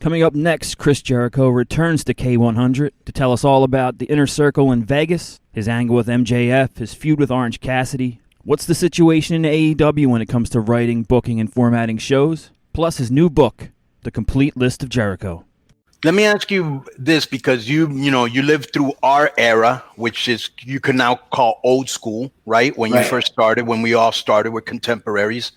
Coming up next, Chris Jericho returns to K100 to tell us all about the Inner Circle in Vegas, his angle with MJF, his feud with Orange Cassidy, what's the situation in AEW when it comes to writing, booking, and formatting shows, plus his new book, The Complete List of Jericho. Let me ask you this, because you lived through our era, which is you can now call old school, right? When you first started, when we all started, we're contemporaries.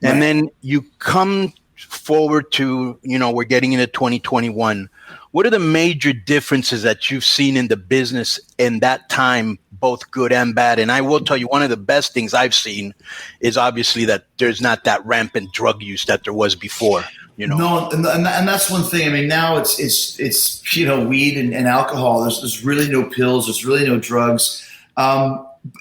And then you come forward to, we're getting into 2021. What are the major differences that you've seen in the business in that time, both good and bad? And I will tell you, one of the best things I've seen is obviously that there's not that rampant drug use that there was before. No, and that's one thing. I mean, now it's weed and alcohol. There's really no pills. There's really no drugs.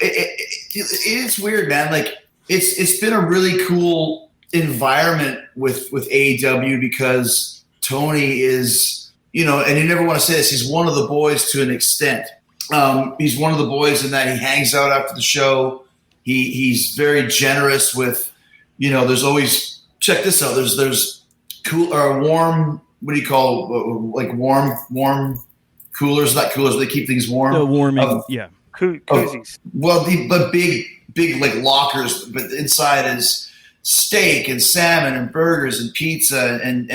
It's weird, man. Like it's been a really cool environment with AEW because Tony is, and you never want to say this, he's one of the boys to an extent. He's one of the boys in that he hangs out after the show. He's very generous with, there's always, check this out. There's cool or warm. What do you call like warm coolers? Not coolers, but they keep things warm. The warming, koozies. But big like lockers. But inside is steak and salmon and burgers and pizza and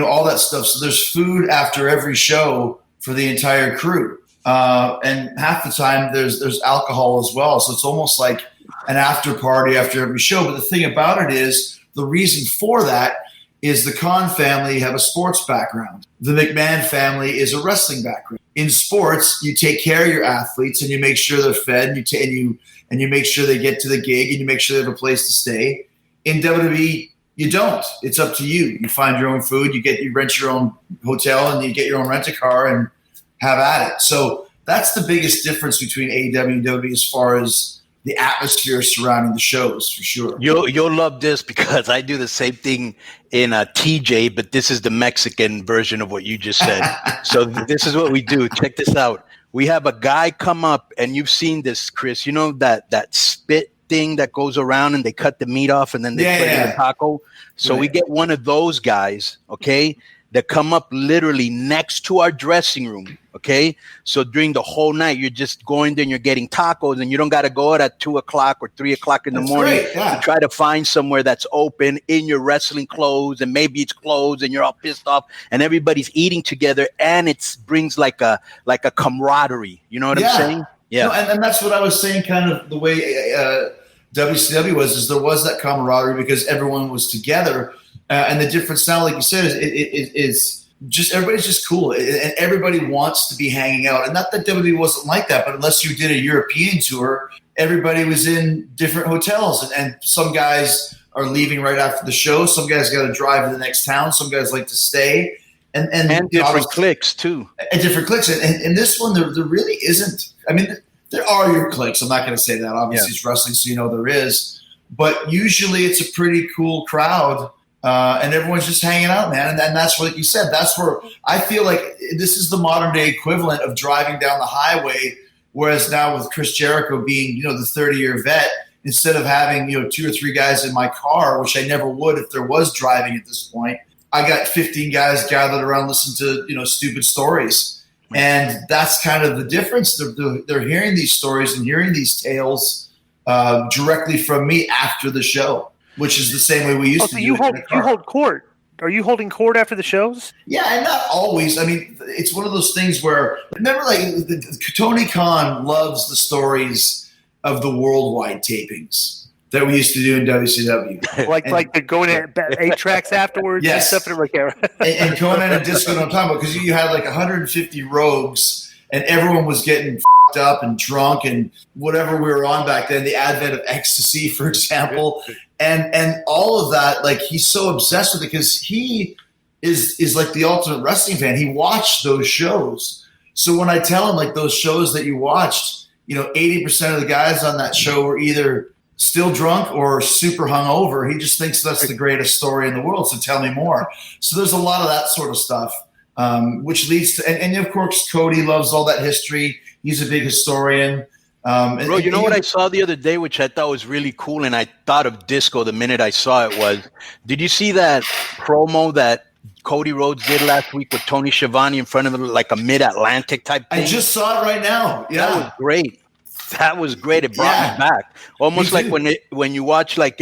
all that stuff. So there's food after every show for the entire crew. And half the time there's alcohol as well. So it's almost like an after party after every show. But the thing about it is the reason for that is the Khan family have a sports background. The McMahon family is a wrestling background. In sports, you take care of your athletes and you make sure they're fed and you make sure they get to the gig and you make sure they have a place to stay. In WWE, you don't. It's up to you. You find your own food, you rent your own hotel and you get your own rent-a-car and have at it. So that's the biggest difference between AEW and WWE as far as the atmosphere surrounding the shows, for sure. You'll love this because I do the same thing in TJ, but this is the Mexican version of what you just said. So this is what we do. Check this out. We have a guy come up, and you've seen this, Chris. You know that spit thing that goes around and they cut the meat off and then they put it in a taco? So we get one of those guys, okay, that come up literally next to our dressing room. Okay. So during the whole night, you're just going there and you're getting tacos and you don't got to go out at 2:00 or 3:00 in the morning to try to find somewhere that's open in your wrestling clothes. And maybe it's closed and you're all pissed off and everybody's eating together and it brings like a camaraderie. You know what I'm saying? Yeah. No, and that's what I was saying, kind of the way WCW is there was that camaraderie because everyone was together. And the difference now, like you said, is just everybody's just cool and everybody wants to be hanging out. And not that WWE wasn't like that, but unless you did a European tour, everybody was in different hotels. And some guys are leaving right after the show. Some guys got to drive to the next town. Some guys like to stay. And different cliques, too. And different cliques. And this one, there really isn't. I mean, there are your cliques. I'm not going to say that. Obviously, it's wrestling, so there is. But usually it's a pretty cool crowd. And everyone's just hanging out, man. And that's what you said. That's where I feel like this is the modern day equivalent of driving down the highway. Whereas now with Chris Jericho being, the 30-year vet, instead of having, 2 or 3 guys in my car, which I never would if there was driving at this point, I got 15 guys gathered around listening to, stupid stories. And that's kind of the difference. They're hearing these stories and hearing these tales directly from me after the show. Which is the same way we used to do. You hold court. Are you holding court after the shows? Yeah, and not always. I mean, it's one of those things where remember, like Tony Khan loves the stories of the worldwide tapings that we used to do in WCW. like they're going at 8 tracks afterwards. Yes, and stuff like that. and Conan and Disco. I'm talking about because you had like 150 rogues, and everyone was getting up and drunk and whatever we were on back then. The advent of ecstasy, for example. And all of that, like he's so obsessed with it because he is like the ultimate wrestling fan. He watched those shows. So when I tell him like those shows that you watched, 80% of the guys on that show were either still drunk or super hungover. He just thinks that's the greatest story in the world. So tell me more. So there's a lot of that sort of stuff, which leads to, and of course, Cody loves all that history. He's a big historian. Bro, you know what I saw the other day, which I thought was really cool, and I thought of Disco the minute I saw it was, did you see that promo that Cody Rhodes did last week with Tony Schiavone in front of him, like a Mid-Atlantic type thing. I just saw it right now. Yeah. That was great. That was great. It brought me back. Almost like when you watch, like,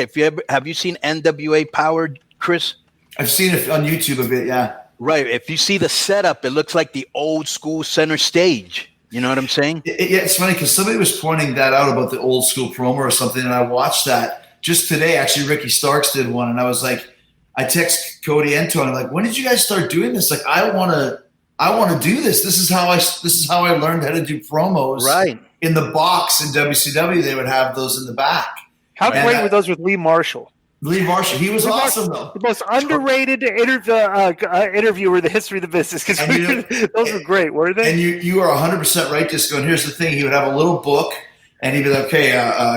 have you seen NWA Power, Chris? I've seen it on YouTube a bit, yeah. Right. If you see the setup, it looks like the old school center stage. You know what I'm saying? It's funny because somebody was pointing that out about the old school promo or something, and I watched that just today. Actually, Ricky Starks did one, and I was like, I text Cody and Tony, like, when did you guys start doing this? Like, I want to do this. This is how I learned how to do promos. Right. In the box in WCW, they would have those in the back. How great were those with Lee Marshall? Lee Marshall, he was awesome though. The most underrated interviewer in the history of the business. Because those were great, weren't they? And you are 100% right, Disco. And here's the thing: he would have a little book, and he'd be like, "Okay,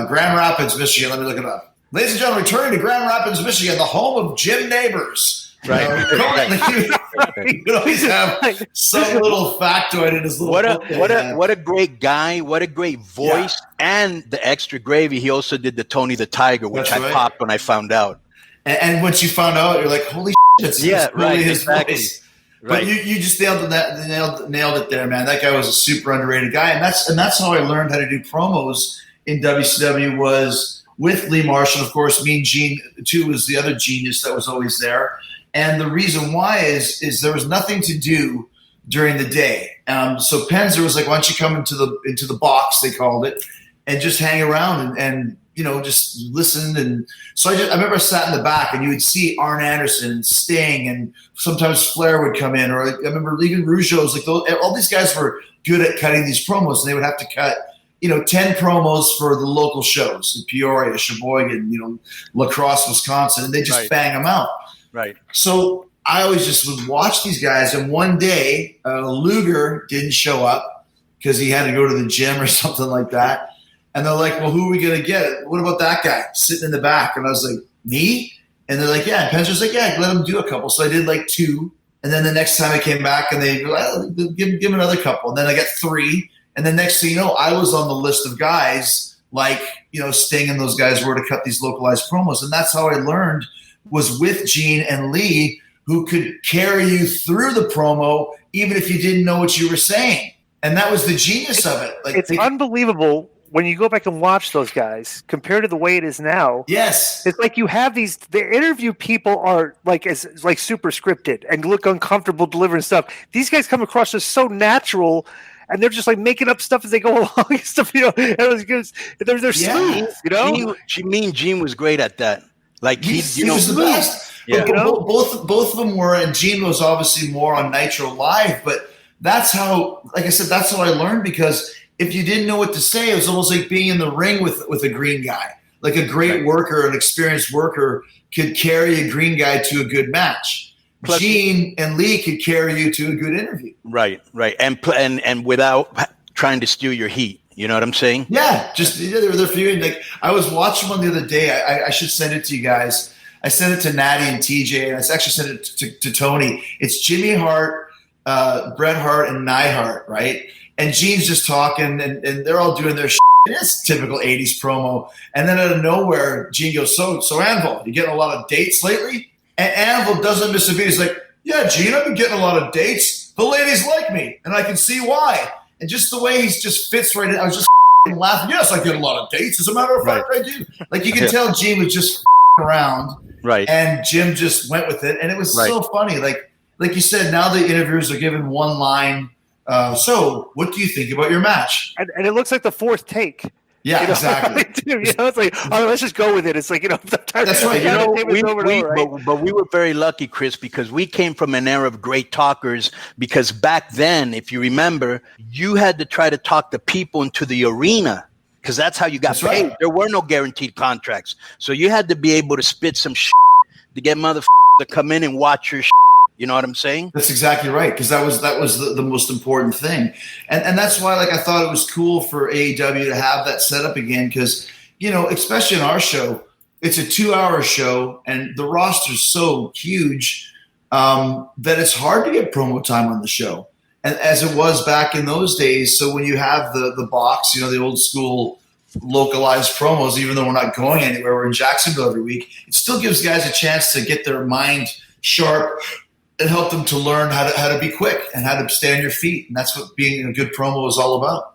Grand Rapids, Michigan. Let me look it up. Ladies and gentlemen, returning to Grand Rapids, Michigan, the home of Jim Neighbors." Right. He would always have some little factoid in his little book. What a great guy. What a great voice. Yeah. And the extra gravy. He also did the Tony the Tiger, which I popped when I found out. And once you found out, you're like, holy shit, it's really his voice. Right. But you just nailed it there, man. That guy was a super underrated guy. And that's how I learned how to do promos in WCW was with Lee Marshall. Of course, Mean Gene, too, was the other genius that was always there. And the reason why is there was nothing to do during the day. So Penzer was like, why don't you come into the box, they called it, and just hang around and just listen. And so I remember I sat in the back, and you would see Arn Anderson and Sting, and sometimes Flair would come in. Or I remember leaving Rougeau's, like all these guys were good at cutting these promos, and they would have to cut 10 promos for the local shows in Peoria, Sheboygan, La Crosse, Wisconsin, and they just bang them out. Right. So I always just would watch these guys, and one day Luger didn't show up because he had to go to the gym or something like that. And they're like, well, who are we going to get? What about that guy sitting in the back? And I was like, me? And they're like, yeah. And Penzer's like, yeah, let him do a couple. So I did like 2. And then the next time I came back, and they were like, oh, give him another couple. And then I got 3. And then next thing you know, I was on the list of guys like, Sting and those guys were to cut these localized promos. And that's how I learned was with Gene and Lee, who could carry you through the promo even if you didn't know what you were saying. And that was the genius of it. It's unbelievable when you go back and watch those guys compared to the way it is now. Yes. It's like you have the interview people are like super scripted and look uncomfortable delivering stuff. These guys come across as so natural, and they're just like making up stuff as they go along and stuff, they're smooth, Gene was great at that. Like he was the best. Yeah. Both of them were, and Gene was obviously more on Nitro Live, but that's how, like I said, that's how I learned, because if you didn't know what to say, it was almost like being in the ring with a green guy. Like a great worker, an experienced worker could carry a green guy to a good match. Plus, Gene and Lee could carry you to a good interview. Right. And without trying to steal your heat. You know what I'm saying? Yeah, they're feuding. Like I was watching one the other day. I should send it to you guys. I sent it to Natty and TJ, and I actually sent it to Tony. It's Jimmy Hart, Bret Hart, and Neidhart, right? And Gene's just talking, and they're all doing their shit. It's typical 80s promo. And then out of nowhere, Gene goes, so Anvil, you getting a lot of dates lately? And Anvil doesn't miss a beat. He's like, yeah, Gene, I've been getting a lot of dates. The ladies like me, and I can see why. And just the way he just fits right in, I was just laughing. Yes, I get a lot of dates. As a matter of fact, I do. Like you can tell Gene was just around. Right. And Jim just went with it. And it was so funny. Like you said, now the interviewers are given one line. So what do you think about your match? And it looks like the fourth take. Yeah, exactly. It's like, oh, let's just go with it. It's like, that's right. But we were very lucky, Chris, because we came from an era of great talkers. Because back then, if you remember, you had to try to talk the people into the arena, because that's how you got paid. Right. There were no guaranteed contracts, so you had to be able to spit some shit to get motherfuckers to come in and watch your shit. You know what I'm saying? That's exactly right, because that was the most important thing, and that's why I thought it was cool for AEW to have that set up again, because especially in our show, it's a 2-hour show, and the roster's so huge that it's hard to get promo time on the show, and as it was back in those days. So when you have the box, the old school localized promos, even though we're not going anywhere, we're in Jacksonville every week, it still gives guys a chance to get their mind sharp it helped them to learn how to be quick and how to stay on your feet. And that's what being a good promo is all about.